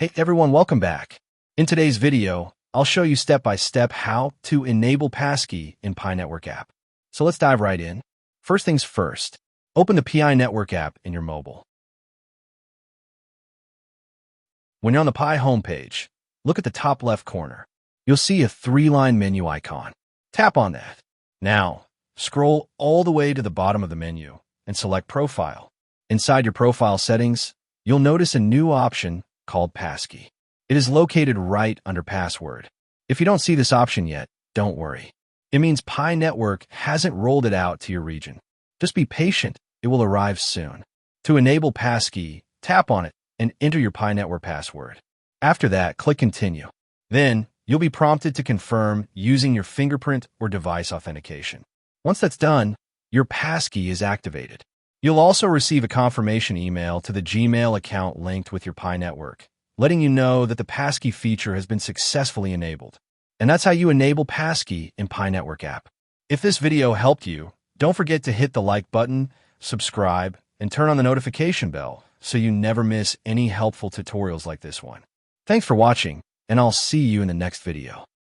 Hey everyone, welcome back. In today's video, I'll show you step-by-step how to enable Passkey in Pi Network app. So let's dive right in. First things first, open the Pi Network app in your mobile. When you're on the Pi homepage, look at the top left corner. You'll see a three-line menu icon. Tap on that. Now, scroll all the way to the bottom of the menu and select Profile. Inside your profile settings, you'll notice a new option called Passkey. It is located right under Password. If you don't see this option yet, don't worry. It means Pi Network hasn't rolled it out to your region. Just be patient, it will arrive soon. To enable Passkey, tap on it and enter your Pi Network password. After that, click Continue. Then, you'll be prompted to confirm using your fingerprint or device authentication. Once that's done, your Passkey is activated. You'll also receive a confirmation email to the Gmail account linked with your Pi Network, letting you know that the Passkey feature has been successfully enabled. And that's how you enable Passkey in Pi Network app. If this video helped you, don't forget to hit the like button, subscribe, and turn on the notification bell so you never miss any helpful tutorials like this one. Thanks for watching, and I'll see you in the next video.